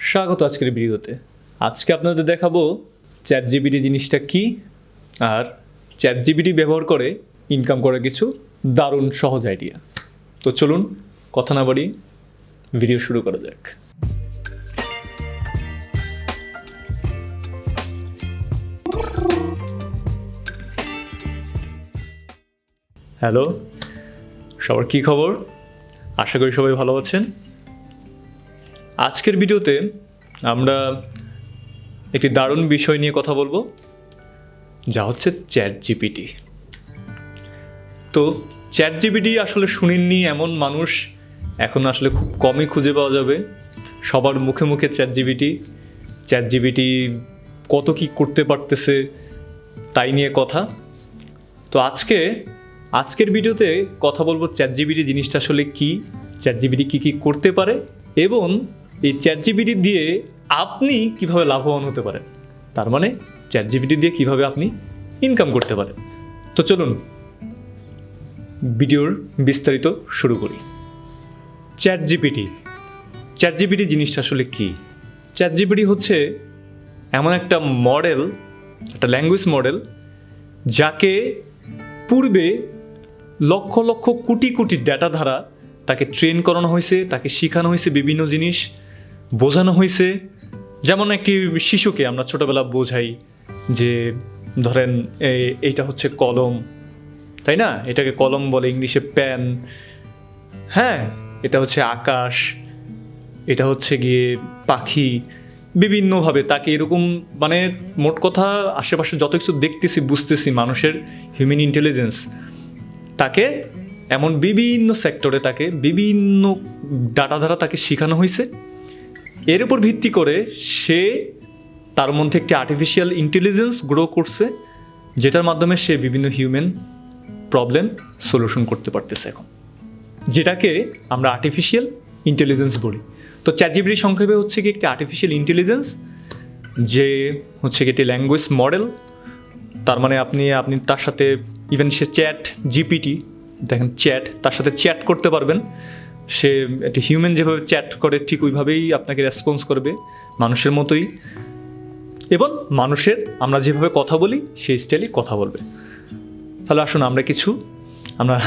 স্বাগত আজকের ভিডিওতে। আজকে আপনাদের দেখাবো চ্যাটজিপিটি জিনিসটা কি আর চ্যাটজিপিটি ব্যবহার করে ইনকাম করার কিছু দারুণ সহজ আইডিয়া। তো চলুন কথা না বাড়িয়ে ভিডিও শুরু করা যাক। হ্যালো, সবার কী খবর? আশা করি সবাই ভালো আছেন। আজকের ভিডিওতে আমরা একটি দারুণ বিষয় নিয়ে কথা বলবো, যা হচ্ছে চ্যাটজিপিটি। তো চ্যাটজিপিটি আসলে শুনেননি এমন মানুষ এখন আসলে খুব কমই খুঁজে পাওয়া যাবে। সবার মুখে মুখে চ্যাটজিপিটি কত কি করতে পারতেছে তাই নিয়ে কথা। তো আজকের ভিডিওতে কথা বলবো চ্যাটজিপিটি জিনিসটা আসলে কি, চ্যাটজিপিটি কী করতে পারে এবং এই চ্যাটজিপিটি দিয়ে আপনি কিভাবে লাভবান হতে পারেন, তার মানে চ্যাটজিপিটি দিয়ে কিভাবে আপনি ইনকাম করতে পারেন। তো চলুন ভিডিওর বিস্তারিত শুরু করি। চ্যাটজিপিটি জিনিসটা আসলে কি? চ্যাটজিপিটি হচ্ছে এমন একটা মডেল, একটা ল্যাঙ্গুয়েজ মডেল, যাকে পূর্বে লক্ষ লক্ষ কোটি কোটি ডেটা দ্বারা তাকে ট্রেন করানো হয়েছে, তাকে শেখানো হয়েছে, বিভিন্ন জিনিস বোঝানো হয়েছে। যেমন একটি শিশুকে আমরা ছোটোবেলা বোঝাই যে ধরেন এইটা হচ্ছে কলম, তাই না? এটাকে কলম বলে, ইংলিশে পেন। হ্যাঁ, এটা হচ্ছে আকাশ, এটা হচ্ছে গিয়ে পাখি। বিভিন্নভাবে তাকে এরকম, মানে মোট কথা আশেপাশে যত কিছু দেখতেছি বুঝতেছি মানুষের হিউম্যান ইন্টেলিজেন্স, তাকে এমন বিভিন্ন সেক্টরে তাকে বিভিন্ন ডাটা দ্বারা তাকে শেখানো হয়েছে। এর উপর ভিত্তি করে সে তার মধ্যে একটি আর্টিফিশিয়াল ইন্টেলিজেন্স গ্রো করছে, যেটার মাধ্যমে সে বিভিন্ন হিউম্যান প্রবলেম সলিউশন করতে পারতেছে এখন, যেটাকে আমরা আর্টিফিশিয়াল ইন্টেলিজেন্স বলি। তো চ্যাটজিপিটি সংক্ষেপে হচ্ছে কি একটি আর্টিফিশিয়াল ইন্টেলিজেন্স, যে হচ্ছে কি একটি ল্যাঙ্গুয়েজ মডেল। তার মানে আপনি তার সাথে ইভেন সে চ্যাট জিপিটি, দেখেন তার সাথে চ্যাট করতে পারবেন। সে একটি হিউম্যান যেভাবে চ্যাট করে ঠিক ওইভাবেই আপনাকে রেসপন্স করবে, মানুষের মতোই, এবং আমরা যেভাবে কথা বলি সেই স্টাইলে কথা বলবে। তাহলে আসুন আমরা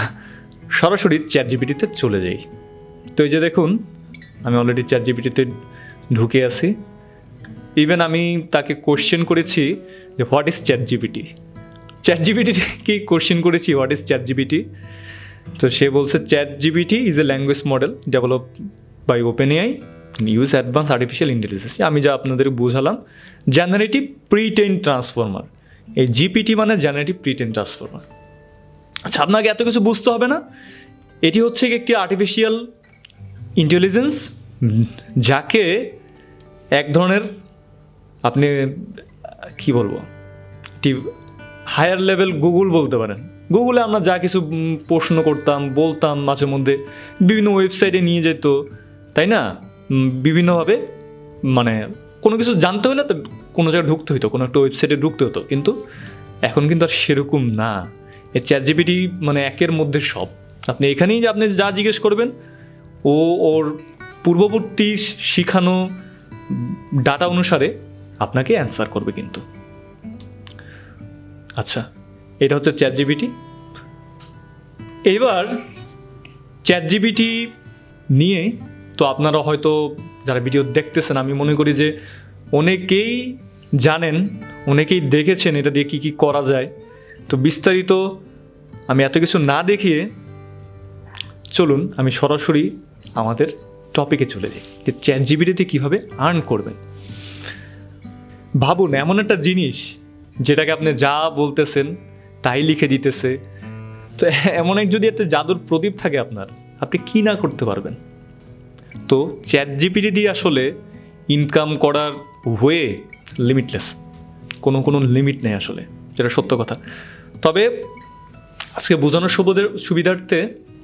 সরাসরি চ্যাটজিপিটিতে চলে যাই। তো এই যে দেখুন, আমি অলরেডি চ্যাটজিপিটিতে ঢুকে আছি। ইভেন আমি তাকে কোশ্চেন করেছি যে হোয়াট ইজ চ্যাটজিপিটিকে কোশ্চেন করেছি হোয়াট ইজ চ্যাটজিপিটি। তো সে বলছে ChatGPT is a language model develop by OpenAI use advance artificial intelligence. আমি যা আপনাদের বোঝালাম, জেনারেটিভ প্রি-ট্রেইন ট্রান্সফর্মার। এই জিপিটি মানে জেনারেটিভ প্রি-ট্রেইন ট্রান্সফর্মার। আচ্ছা, আপনাকে এত কিছু বুঝতে হবে না। এটি হচ্ছে একটি আর্টিফিশিয়াল ইন্টেলিজেন্স, যাকে এক ধরনের আপনি কী বলবো, একটি হায়ার লেভেল গুগল বলতে পারেন। গুগলে আমরা যা কিছু প্রশ্ন করতাম, বলতাম, মাঝে মধ্যে বিভিন্ন ওয়েবসাইটে নিয়ে যেত, তাই না? বিভিন্নভাবে মানে কোনো কিছু জানতে হলে তো কোনো জায়গায় ঢুকতে হতো, কোনো একটা ওয়েবসাইটে ঢুকতে হতো। কিন্তু এখন কিন্তু আর সেরকম না। এই চ্যাটজিপিটি মানে একের মধ্যে সব। আপনি এখানেই যে আপনি যা জিজ্ঞেস করবেন, ওর পূর্ববর্তী শিখানো ডাটা অনুসারে আপনাকে অ্যান্সার করবে কিন্তু। আচ্ছা, এটা হচ্ছে চ্যাটজিপিটি। এবার চ্যাটজিপিটি নিয়ে তো আপনারা হয়তো যারা ভিডিও দেখতেছেন, আমি মনে করি যে অনেকেই জানেন, অনেকেই দেখেছেন এটা দিয়ে কী করা যায়। তো বিস্তারিত আমি এত কিছু না দেখিয়ে চলুন আমি সরাসরি আমাদের টপিকে চলে যাই, যে চ্যাটজিপিটিতে কীভাবে আর্ন করবেন। ভাবুন, এমন একটা জিনিস যেটাকে আপনি যা বলতেছেন তাই লিখে দিতেছে। তো এমন যদি একটা জাদুর প্রদীপ থাকে আপনি কী না করতে পারবেন। তো চ্যাটজিপিটি দিয়ে আসলে ইনকাম করার ওয়ে লিমিটলেস, কোনো লিমিট নেই আসলে, যেটা সত্য কথা। তবে আজকে বোঝানোর সুবিধার্থে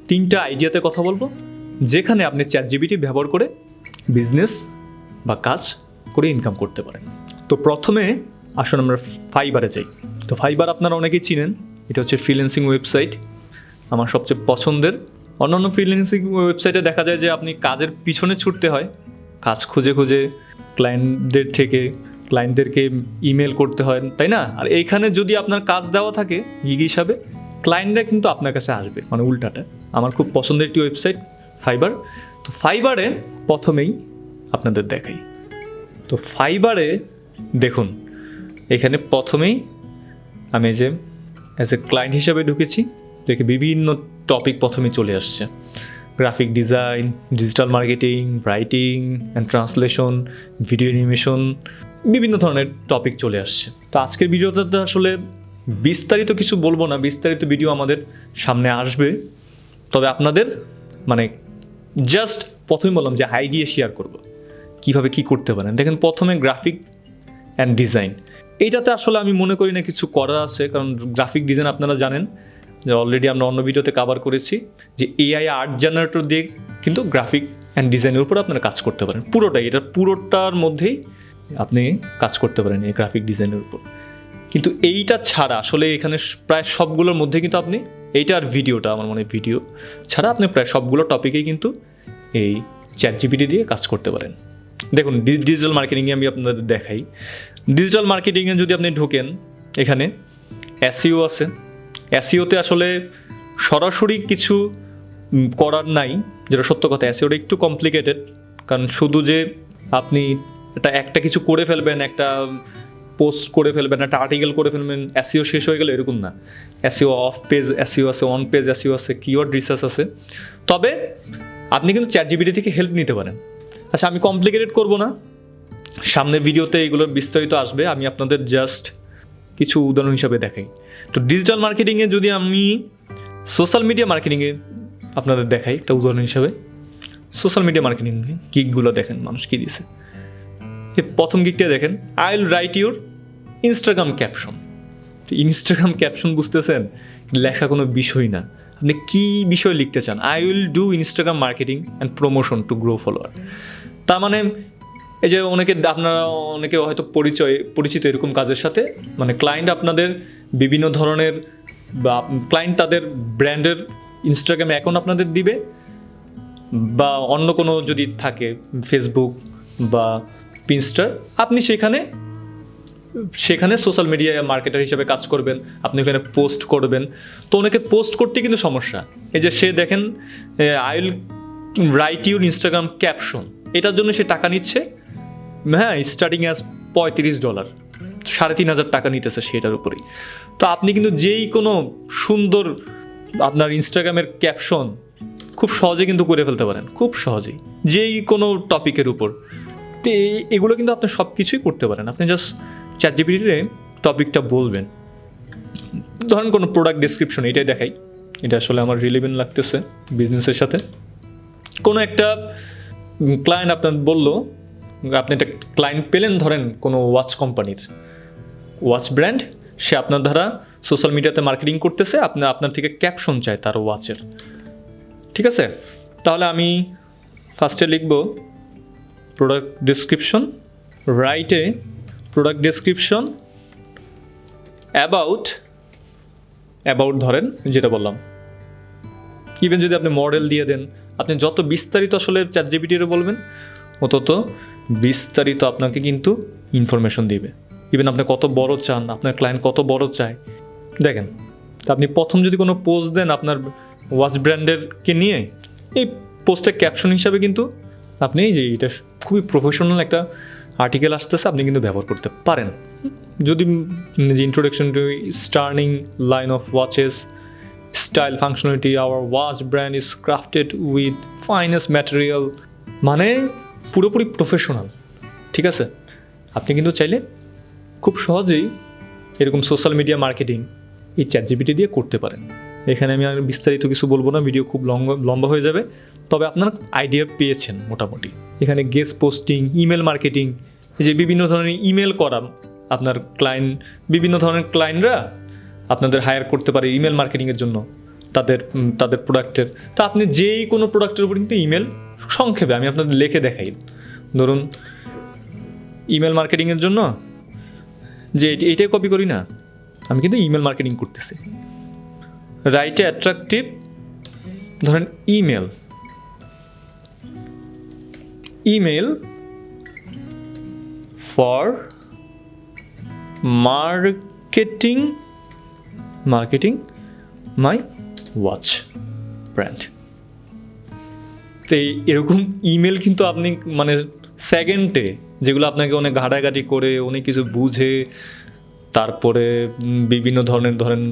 3টা আইডিয়াতে কথা বলবো, যেখানে আপনি চ্যাটজিপিটি ব্যবহার করে বিজনেস বা কাজ করে ইনকাম করতে পারেন। তো প্রথমে আসুন আমরা ফাইবারে যাই। তো ফাইবার আপনারা অনেকেই চিনেন, এটা হচ্ছে ফ্রিল্যান্সিং ওয়েবসাইট, আমার সবচেয়ে পছন্দের। অন্যান্য ফ্রিল্যান্সিং ওয়েবসাইটে দেখা যায় যে আপনি কাজের পিছনে ছুটতে হয়, কাজ খুঁজে খুঁজে ক্লায়েন্টদের থেকে ক্লায়েন্টদেরকে ইমেল করতে হয়, তাই না? আর এইখানে যদি আপনার কাজ দেওয়া থাকে গিগ হিসাবে, ক্লায়েন্টরা কিন্তু আপনার কাছে আসবে, মানে উল্টাটা। আমার খুব পছন্দের একটি ওয়েবসাইট ফাইবার। তো ফাইবারে প্রথমেই আপনাদের দেখাই। তো ফাইবারে দেখুন, এখানে প্রথমেই আমি যে অ্যাজ এ ক্লায়েন্ট হিসাবে ঢুকেছি, দেখে বিভিন্ন টপিক প্রথমে চলে আসছে। Graphic design, digital marketing, writing and translation, video animation, বিভিন্ন ধরনের টপিক চলে আসছে। তো আজকের ভিডিওটাতে আসলে বিস্তারিত কিছু বলবো না, বিস্তারিত ভিডিও আমাদের সামনে আসবে। তবে আপনাদের মানে জাস্ট প্রথমে বললাম যে আইডিয়া শেয়ার করব কীভাবে কী করতে পারেন। দেখেন, প্রথমে গ্রাফিক অ্যান্ড ডিজাইন, এইটাতে আসলে আমি মনে করি না কিছু করা আছে, কারণ গ্রাফিক ডিজাইন আপনারা জানেন যে অলরেডি আমরা অন্য ভিডিওতে কভার করেছি যে এআই আর্ট জেনারেটর দিয়ে কিন্তু গ্রাফিক অ্যান্ড ডিজাইনের উপর আপনারা কাজ করতে পারেন। পুরোটার মধ্যেই আপনি কাজ করতে পারেন এই গ্রাফিক ডিজাইনের উপর। কিন্তু এইটা ছাড়া আসলে এখানে প্রায় সবগুলোর মধ্যে কিন্তু আপনি এইটা আর ভিডিওটা, আমার মনে হয় ভিডিও ছাড়া আপনি প্রায় সবগুলো টপিকেই কিন্তু এই ChatGPT দিয়ে কাজ করতে পারেন। দেখুন, ডিজিটাল মার্কেটিংয়ে আমি আপনাদের দেখাই। ডিজিটাল মার্কেটিংয়ে যদি আপনি ঢোকেন, এখানে এসইও আছে। এসইওতে আসলে সরাসরি কিছু করার নাই, যেটা সত্য কথা। এসইওটা একটু কমপ্লিকেটেড, কারণ শুধু যে আপনি একটা কিছু করে ফেলবেন, একটা পোস্ট করে ফেলবেন, একটা আর্টিকেল করে ফেলবেন, এসইও শেষ হয়ে গেলে এরকম না। এসইও অফ পেজ এসইও আছে, অন পেজ এসইও আছে, কিওয়ার্ড রিসার্চ আছে। তবে আপনি কিন্তু ChatGPT থেকে হেল্প নিতে পারেন। আচ্ছা, আমি কমপ্লিকেটেড করব না, সামনের ভিডিওতে এগুলোর বিস্তারিত আসবে। আমি আপনাদের জাস্ট কিছু উদাহরণ হিসাবে দেখাই। তো ডিজিটাল মার্কেটিংয়ে যদি আমি সোশ্যাল মিডিয়া মার্কেটিংয়ে আপনাদের দেখাই একটা উদাহরণ হিসাবে, সোশ্যাল মিডিয়া মার্কেটিং গিগগুলো দেখেন মানুষ কী দিছে। এই প্রথম গিগটা দেখেন, I will write your Instagram caption. Instagram caption বুঝতেছেন, লেখা কোনো বিষয় না। আপনি কী বিষয় লিখতে চান? I will do Instagram marketing and promotion to grow follower. তার মানে এই যে অনেকে হয়তো পরিচিত এরকম কাজের সাথে, মানে ক্লায়েন্ট আপনাদের বিভিন্ন ধরনের, বা ক্লায়েন্ট তাদের ব্র্যান্ডের ইনস্টাগ্রাম অ্যাকাউন্ট আপনাদের দিবে, বা অন্য কোনো যদি থাকে ফেসবুক বা পিনস্টার, আপনি সেখানে সোশ্যাল মিডিয়া মার্কেটার হিসেবে কাজ করবেন। আপনি ওখানে পোস্ট করবেন। তো অনেকে পোস্ট করতে কিন্তু সমস্যা। এই যে সে দেখেন, I will write your Instagram caption, এটার জন্য সে টাকা নিচ্ছে, হ্যাঁ, স্টার্টিং অ্যাজ $35, 3,500 টাকা নিতেছে সেটার উপরেই। তো আপনি কিন্তু যেই কোনো সুন্দর আপনার ইনস্টাগ্রামের ক্যাপশন খুব সহজে কিন্তু করে ফেলতে পারেন, খুব সহজেই, যেই কোনো টপিকের উপর। তো এগুলো কিন্তু আপনি সব কিছুই করতে পারেন। আপনি জাস্ট ChatGPT-তে টপিকটা বলবেন। ধরেন কোনো প্রোডাক্ট ডেসক্রিপশন, এটাই দেখাই, এটা আসলে আমার রিলেভেন্ট লাগতেছে বিজনেসের সাথে। কোনো একটা ক্লায়েন্ট আপনার বললো, আপনি একটা ক্লায়েন্ট পেলেন, ধরেন কোনো ওয়াচ কোম্পানির ওয়াচ ব্র্যান্ড, সে আপনার দ্বারা সোশ্যাল মিডিয়াতে মার্কেটিং করতেছে, আপনার থেকে ক্যাপশন চায় তার ওয়াচের। ঠিক আছে, তাহলে আমি ফার্স্টে লিখব প্রোডাক্ট ডেসক্রিপশন, রাইটে প্রোডাক্ট ডেসক্রিপশন অ্যাবাউট ধরেন যেটা বললাম। ইভেন যদি আপনি মডেল দিয়ে দেন, আপনি যত বিস্তারিত আসলে ChatGPT-রে বলবেন, তত বিস্তারিত আপনাকে কিন্তু ইনফরমেশন দিবে। ইভেন আপনি কত বড় চান, আপনার ক্লায়েন্ট কত বড় চায়। দেখেন, আপনি প্রথম যদি কোনো পোস্ট দেন আপনার ওয়াচ ব্র্যান্ডেরকে নিয়ে, এই পোস্টের ক্যাপশন হিসাবে কিন্তু আপনি এটা খুবই প্রফেশনাল একটা আর্টিকেল আসতেছে, আপনি কিন্তু ব্যবহার করতে পারেন। যদি introduction to stunning line of watches, style functionality, our watch brand is crafted with finest material, মানে পুরোপুরি প্রফেশনাল। ঠিক আছে, আপনি কিন্তু চাইলে খুব সহজেই এরকম সোশ্যাল মিডিয়া মার্কেটিং এই ChatGPT দিয়ে করতে পারেন। এখানে আমি আর বিস্তারিত কিছু বলবো না, ভিডিও খুব লম্বা হয়ে যাবে। তবে আপনারা আইডিয়া পেয়েছেন মোটামুটি। এখানে গেস্ট পোস্টিং, ইমেল মার্কেটিং, যে বিভিন্ন ধরনের ইমেল করা, আপনার বিভিন্ন ধরনের ক্লায়েন্টরা আপনাদের হায়ার করতে পারে ইমেল মার্কেটিংয়ের জন্য তাদের প্রোডাক্টের। তো আপনি যেই কোনো প্রোডাক্টের উপর কিন্তু ইমেল, সংক্ষেপে আমি আপনাদের লিখে দেখাই। ধরুন ইমেল মার্কেটিংয়ের জন্য যে এইটাই কপি করি না, আমি কিন্তু ইমেল মার্কেটিং করতেছি। রাইটে অ্যাট্রাকটিভ, ধরেন email for marketing my watch brand. তো এরকম ইমেল কিন্তু আপনি মানে সেকেন্ডে, যেগুলো আপনাকে অনেক ঘাটাঘাটি করে অনেক কিছু বুঝে তারপরে বিভিন্ন ধরনের ধরেন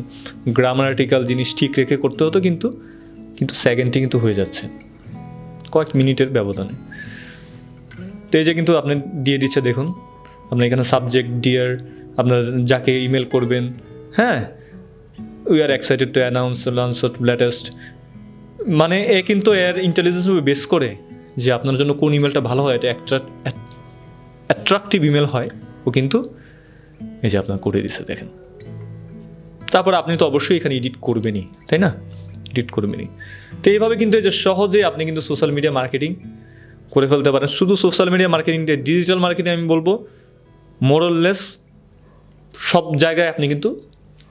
গ্রামাটিক্যাল জিনিস ঠিক রেখে করতে হতো, কিন্তু সেকেন্ডে কিন্তু হয়ে যাচ্ছে কয়েক মিনিটের ব্যবধানে। তো এই যে কিন্তু আপনি দিয়ে দিচ্ছে, দেখুন আপনার এখানে সাবজেক্ট ডিয়ার, আপনার যাকে ইমেল করবেন, হ্যাঁ, we are excited to announce launch latest, মানে এ কিন্তু এর ইন্টেলিজেন্স বেস করে যে আপনার জন্য কোন ইমেলটা ভালো হয়, এটা অ্যাট্রাকটিভ ইমেল হয়, ও কিন্তু এই যে আপনার করে দিচ্ছে দেখেন। তারপর আপনি তো অবশ্যই এখানে এডিট করবেনই, তাই না, এডিট করবেনই। তো এইভাবে কিন্তু এই যে সহজে আপনি কিন্তু সোশ্যাল মিডিয়া মার্কেটিং করে ফেলতে পারেন। শুধু social media marketing, digital marketing আমি বলবো মোরলেস সব জায়গায় আপনি কিন্তু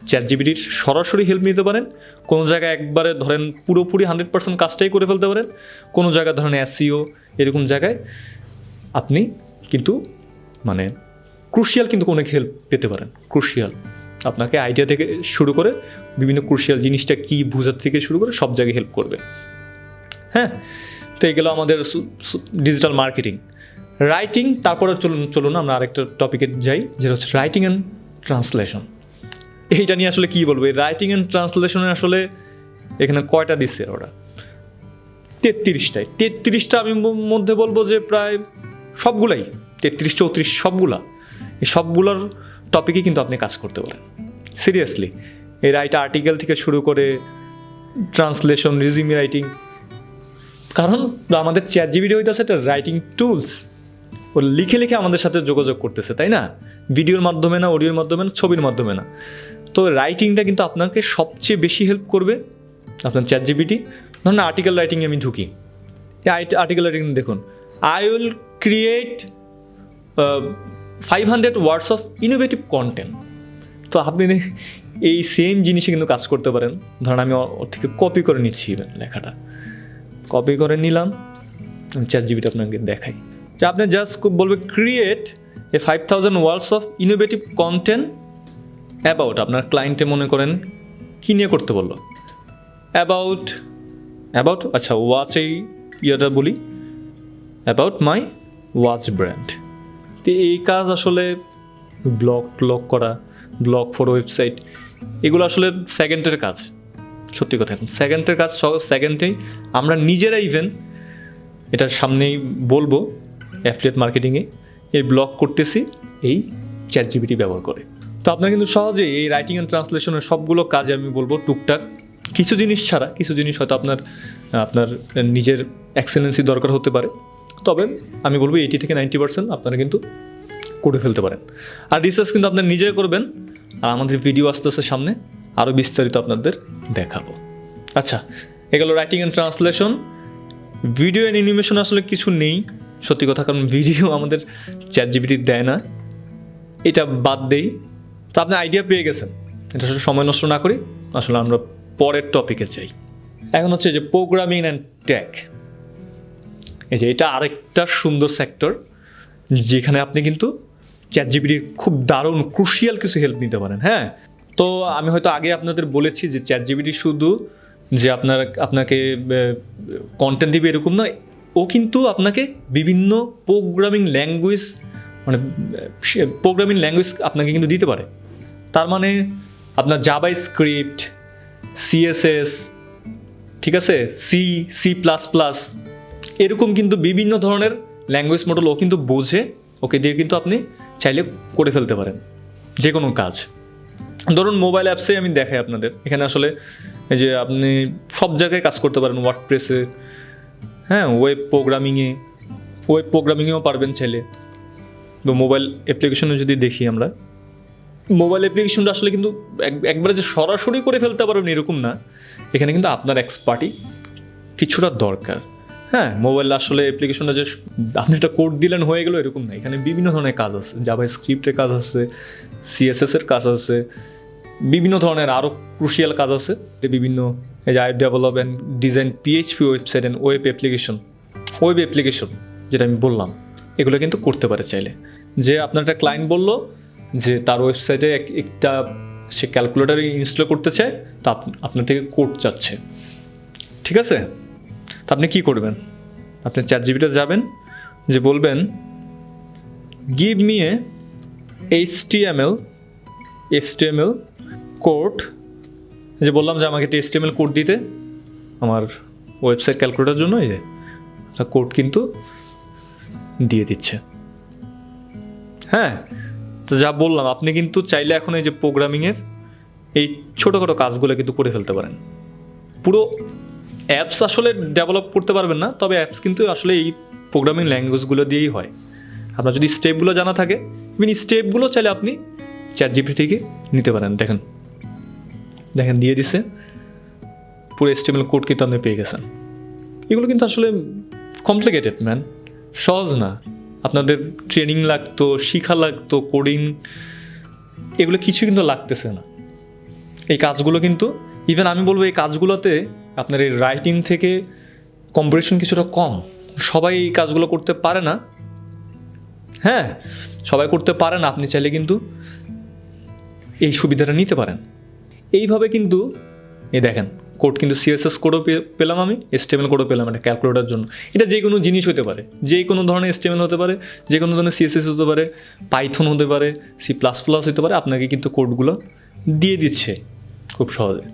চ্যাটজিপিটির সরাসরি হেল্প নিতে পারেন। কোনো জায়গায় একবারে ধরেন পুরোপুরি 100% কাজটাই করে ফেলতে পারেন, কোনো জায়গায় ধরেন এসইও এরকম জায়গায় আপনি কিন্তু মানে ক্রুশিয়াল কিন্তু অনেক হেল্প পেতে পারেন। ক্রুশিয়াল আপনাকে আইডিয়া থেকে শুরু করে বিভিন্ন ক্রুশিয়াল জিনিসটা কী বোঝার থেকে শুরু করে সব জায়গায় হেল্প করবে। হ্যাঁ, তো এগুলো আমাদের ডিজিটাল মার্কেটিং। রাইটিং, তারপরে চলুন আমরা আরেকটা টপিকে যাই, যেটা হচ্ছে রাইটিং অ্যান্ড ট্রান্সলেশন। এইটা নিয়ে আসলে কী বলবো, এই রাইটিং অ্যান্ড ট্রান্সলেশনে আসলে এখানে কয়টা দিচ্ছে ওরা? 33টা আমি মধ্যে বলবো যে প্রায় সবগুলাই 33-34 সবগুলা, এই সবগুলোর টপিকে কিন্তু আপনি কাজ করতে পারেন সিরিয়াসলি। এই রাইট আর্টিকেল থেকে শুরু করে ট্রান্সলেশন, রিজিউমি রাইটিং, কারণ আমাদের চ্যাটজিপিটি হইতেছে একটা রাইটিং টুলস, ও লিখে লিখে আমাদের সাথে যোগাযোগ করতেছে, তাই না, ভিডিওর মাধ্যমে না, অডিওর মাধ্যমে না, ছবির মাধ্যমে না। তো রাইটিংটা কিন্তু আপনাকে সবচেয়ে বেশি হেল্প করবে আপনার চ্যাটজিপিটি। ধরুন আর্টিকেল রাইটিংয়ে আমি ঢুকি, এই আর্টিকেল রাইটিং দেখুন, I will create 500 words of innovative content. তো আপনি এই সেম জিনিসে কিন্তু কাজ করতে পারেন। ধরুন আমি ওর থেকে কপি করে নিচ্ছি লেখাটা, কপি করে নিলাম, আমি চ্যাটজিপিটি আপনাকে দেখাই যে আপনি জাস্ট বলবে create a 5000 words of innovative content about, আপনার ক্লায়েন্টে মনে করেন কী নিয়ে করতে বললো, অ্যাবাউট আচ্ছা ওয়াচ, এই ইয়েটা বলি অ্যাবাউট মাই ওয়াচ ব্র্যান্ড। তো এই কাজ আসলে ব্লগ করা, ব্লগ ফর ওয়েবসাইট, এগুলো আসলে সেকেন্ডের কাজ, সত্যি কথা। এখন সেকেন্ডের কাজ সেকেন্ডেই আমরা নিজেরা ইভেন এটার সামনেই বলবো অ্যাফিলিয়েট মার্কেটিংয়ে এই ব্লগ করতেছি এই চ্যাটজিপিটি ব্যবহার করে। তো আপনারা কিন্তু সহজেই এই রাইটিং অ্যান্ড ট্রান্সলেশনের সবগুলো কাজে আমি বলবো টুকটাক, কিছু জিনিস ছাড়া, কিছু জিনিস হয়তো আপনার নিজের এক্সেলেন্সি দরকার হতে পারে, তবে আমি বলবো 80 থেকে 90% আপনারা কিন্তু করে ফেলতে পারেন। আর রিসার্চ কিন্তু আপনার নিজেরা করবেন, আর আমাদের ভিডিও আস্তে আস্তে সামনে আরও বিস্তারিত আপনাদের দেখাবো। আচ্ছা, এগুলো writing and translation. Video and animation আসলে কিছু নেই সত্যি কথা, কারণ ভিডিও আমাদের চ্যাটজিপিটি দেয় না, এটা বাদ দেই। তো আপনি আইডিয়া পেয়ে গেছেন, এটা আসলে সময় নষ্ট না করি আসলে আমরা পরের টপিকে যাই। এখন হচ্ছে যে প্রোগ্রামিং অ্যান্ড টেক, এই যে এটা আরেকটা সুন্দর সেক্টর যেখানে আপনি কিন্তু চ্যাটজিপিটির খুব দারুণ ক্রুশিয়াল কিছু হেল্প নিতে পারেন। হ্যাঁ, তো আমি হয়তো আগে আপনাদের বলেছি যে চ্যাটজিপিটি শুধু যে আপনাকে কন্টেন্ট দিবে এরকম নয়, ও কিন্তু আপনাকে বিভিন্ন প্রোগ্রামিং ল্যাঙ্গুয়েজ আপনাকে কিন্তু দিতে পারে। তার মানে আপনার জাভা স্ক্রিপ্ট, সিএসএস, ঠিক আছে, সি++, এরকম কিন্তু বিভিন্ন ধরনের ল্যাঙ্গুয়েজ মডেল ও কিন্তু বোঝে, ওকে দিয়ে কিন্তু আপনি চাইলে করে ফেলতে পারেন যে কোনো কাজ। ধরুন মোবাইল অ্যাপসে আমি দেখাই আপনাদের, এখানে আসলে এই যে আপনি সব জায়গায় কাজ করতে পারেন, ওয়ার্ডপ্রেসে, হ্যাঁ, ওয়েব প্রোগ্রামিংয়েও পারবেন চাইলে। তো মোবাইল অ্যাপ্লিকেশনে যদি দেখি আমরা, মোবাইল অ্যাপ্লিকেশনটা আসলে কিন্তু একবারে যে সরাসরি করে ফেলতে পারবেন এরকম না, এখানে কিন্তু আপনার এক্সপার্টি কিছুটা দরকার। হ্যাঁ, মোবাইল আসলে অ্যাপ্লিকেশনটা যে আপনি একটা কোড দিলেন হয়ে গেল এরকম না, এখানে বিভিন্ন ধরনের কাজ আছে, জাভা স্ক্রিপ্টের কাজ আছে, সিএসএসের কাজ আছে, বিভিন্ন ধরনের আরও ক্রুশিয়াল কাজ আছে, বিভিন্ন এই যে develop and design PHP website and web application যেটা আমি বললাম, এগুলো কিন্তু করতে পারে চাইলে। যে আপনার একটা ক্লায়েন্ট বললো যে তার ওয়েবসাইটে একটা সে ক্যালকুলেটর ইনস্টল করতে চায়, তো আপনার থেকে কোড চাচ্ছে, ঠিক আছে? তো আপনি কী করবেন? আপনি চ্যাটজিপিটিতে যাবেন, যে বলবেন give me a HTML code, যে বললাম যে আমাকে একটা HTML কোড দিতে আমার ওয়েবসাইট ক্যালকুলেটরের জন্য, এই যে কোড কিন্তু দিয়ে দিচ্ছে। হ্যাঁ, তো যা বললাম, আপনি কিন্তু চাইলে এখন এই যে প্রোগ্রামিংয়ের এই ছোটোখাটো কাজগুলো কিন্তু করে ফেলতে পারেন। পুরো অ্যাপস আসলে ডেভেলপ করতে পারবেন না, তবে অ্যাপস কিন্তু আসলে এই প্রোগ্রামিং ল্যাঙ্গুয়েজগুলো দিয়েই হয়। আপনার যদি স্টেপগুলো জানা থাকে, ইভেন স্টেপগুলো চাইলে আপনি চ্যাটজিপিটি থেকে নিতে পারেন। দেখেন দিয়ে দিছে, পুরো HTML কোড কিন্তু আপনি পেয়ে গেছেন। এগুলো কিন্তু আসলে কমপ্লিকেটেড ম্যান, সহজ না। আপনাদের ট্রেনিং লাগতো, শিখা লাগতো, কোডিং, এগুলো কিছু কিন্তু লাগতেছে না। এই কাজগুলো কিন্তু ইভেন আমি বলবো এই কাজগুলোতে আপনার এই রাইটিং থেকে কম্পিটিশন কিছুটা কম। সবাই এই কাজগুলো করতে পারে না, হ্যাঁ সবাই করতে পারে না। আপনি চাইলে কিন্তু এই সুবিধাটা নিতে পারেন। এইভাবে কিন্তু এই দেখেন কোড কিন্তু CSS কোডও পেলাম, আমি HTML কোডও পেলাম একটা ক্যালকুলেটরের জন্য। এটা যে কোনো জিনিস হতে পারে, যে কোনো ধরনের HTML হতে পারে, যে কোনো ধরনের CSS হতে পারে, পাইথন হতে পারে, C++ হতে পারে। আপনাকে কিন্তু কোডগুলো দিয়ে দিচ্ছে খুব সহজে।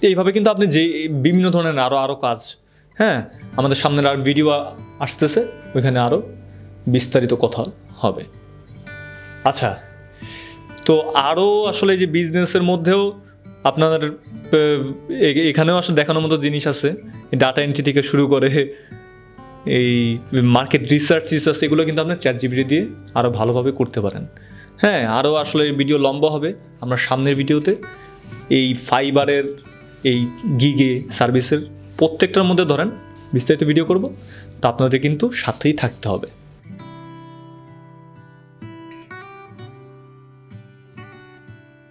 এইভাবে কিন্তু আপনি যে বিভিন্ন ধরনের আরও কাজ, হ্যাঁ আমাদের সামনের আর ভিডিও আসতেছে, ওইখানে আরও বিস্তারিত কথা হবে। আচ্ছা, তো আরও আসলে যে বিজনেসের মধ্যেও আপনার এখানেও আসলে দেখানোর মতো জিনিস আছে। ডাটা এন্ট্রি থেকে শুরু করে এই মার্কেট রিসার্চ এগুলো কিন্তু আপনার চ্যাটজিপিটি দিয়ে আরও ভালোভাবে করতে পারেন। হ্যাঁ, আরও আসলে ভিডিও লম্বা হবে। আমরা সামনের ভিডিওতে এই ফাইবারের এই গিগে সার্ভিসের প্রত্যেকটার মধ্যে ধরেন বিস্তারিত ভিডিও করব। তো আপনাদের কিন্তু সাথেই থাকতে হবে।